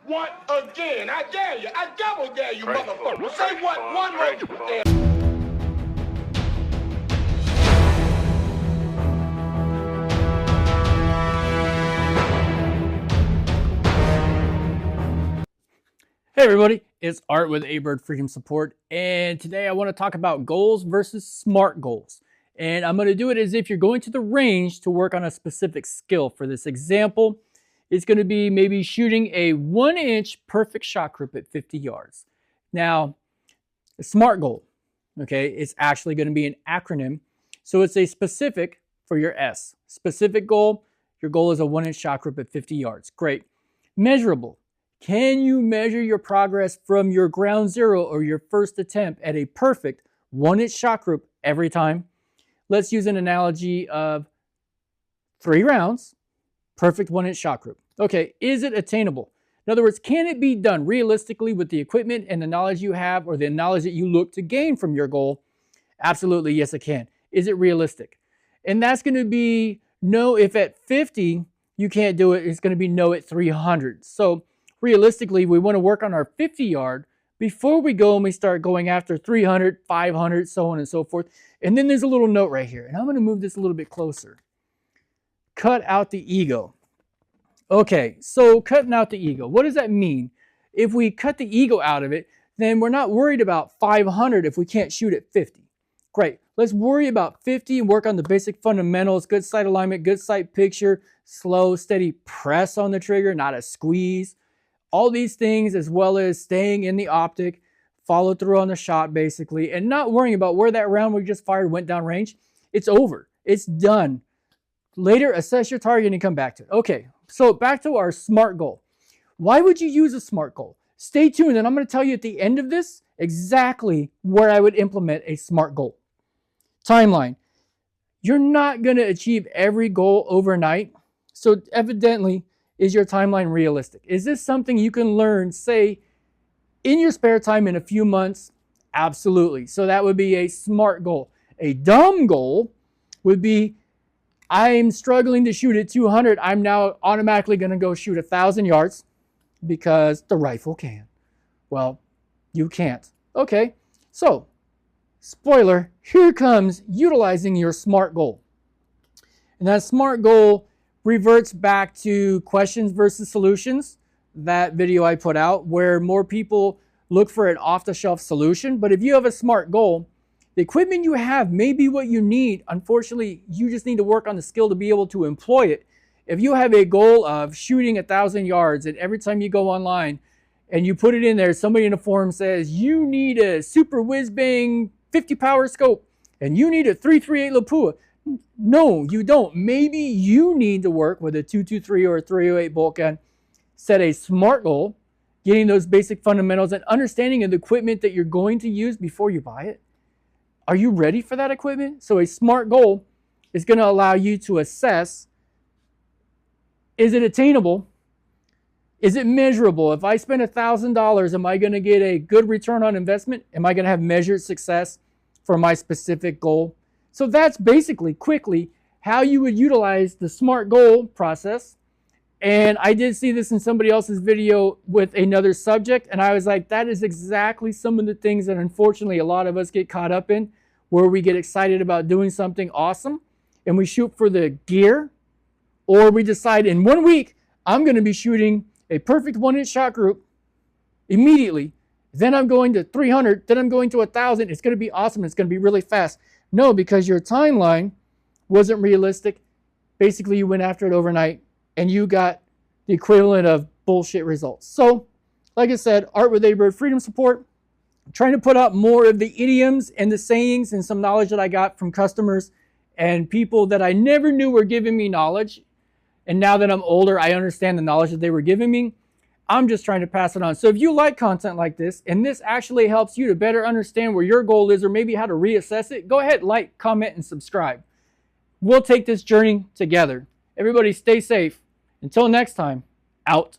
What again? I dare you. I double dare you, motherfucker. Say what one more damn. Hey everybody, it's Art with A-Bird Freedom Support, and today I want to talk about goals versus SMART goals. And I'm going to do it as if you're going to the range to work on a specific skill. For this example, it's going to be maybe shooting a 1-inch perfect shot group at 50 yards. Now, a SMART goal, okay, it's actually going to be an acronym. So it's a specific for your S. Specific goal, your goal is a 1-inch shot group at 50 yards. Great. Measurable. Can you measure your progress from your ground zero or your first attempt at a perfect 1-inch shot group every time? Let's use an analogy of 3 rounds, perfect 1-inch shot group. Okay, is it attainable? In other words, can it be done realistically with the equipment and the knowledge you have or the knowledge that you look to gain from your goal? Absolutely, yes, it can. Is it realistic? And that's going to be no if at 50 you can't do it. It's going to be no at 300. So realistically, we want to work on our 50-yard before we go and we start going after 300, 500, so on and so forth. And then there's a little note right here, and I'm going to move this a little bit closer. Cut out the ego. Okay, so cutting out the ego. What does that mean? If we cut the ego out of it, then we're not worried about 500 if we can't shoot at 50. Great. Let's worry about 50 and work on the basic fundamentals, good sight alignment, good sight picture, slow, steady press on the trigger, not a squeeze. All these things, as well as staying in the optic, follow through on the shot basically, and not worrying about where that round we just fired went down range. It's over. It's done. Later, assess your target and come back to it. Okay, so back to our SMART goal. Why would you use a SMART goal? Stay tuned, and I'm going to tell you at the end of this exactly where I would implement a SMART goal. Timeline. You're not going to achieve every goal overnight, so evidently, is your timeline realistic? Is this something you can learn, say, in your spare time in a few months? Absolutely. So that would be a SMART goal. A dumb goal would be, I'm struggling to shoot at 200. I'm now automatically going to go shoot 1,000 yards because the rifle can. Well, you can't. Okay, so spoiler, here comes utilizing your SMART goal. And that SMART goal reverts back to questions versus solutions, that video I put out, where more people look for an off-the-shelf solution. But if you have a SMART goal, the equipment you have may be what you need. Unfortunately, you just need to work on the skill to be able to employ it. If you have a goal of shooting 1,000 yards, and every time you go online and you put it in there, somebody in a forum says, you need a super whiz-bang 50 power scope, and you need a 338 Lapua. No, you don't. Maybe you need to work with a 223 or a 308 bolt gun, set a SMART goal, getting those basic fundamentals and understanding of the equipment that you're going to use before you buy it. Are you ready for that equipment? So a SMART goal is going to allow you to assess, is it attainable? Is it measurable? If I spend $1,000, am I going to get a good return on investment? Am I going to have measured success for my specific goal? So that's basically, quickly, how you would utilize the SMART goal process. And I did see this in somebody else's video with another subject, and I was like, that is exactly some of the things that unfortunately a lot of us get caught up in, where we get excited about doing something awesome, and we shoot for the gear, or we decide in 1 week, I'm going to be shooting a perfect 1-inch shot group immediately. Then I'm going to 300, then I'm going to 1,000. It's going to be awesome. It's going to be really fast. No, because your timeline wasn't realistic. Basically, you went after it overnight and you got the equivalent of bullshit results. So, like I said, Art with A-Bird Freedom Support. I'm trying to put out more of the idioms and the sayings and some knowledge that I got from customers and people that I never knew were giving me knowledge. And now that I'm older, I understand the knowledge that they were giving me. I'm just trying to pass it on. So if you like content like this, and this actually helps you to better understand where your goal is or maybe how to reassess it, go ahead, like, comment, and subscribe. We'll take this journey together. Everybody stay safe. Until next time, out.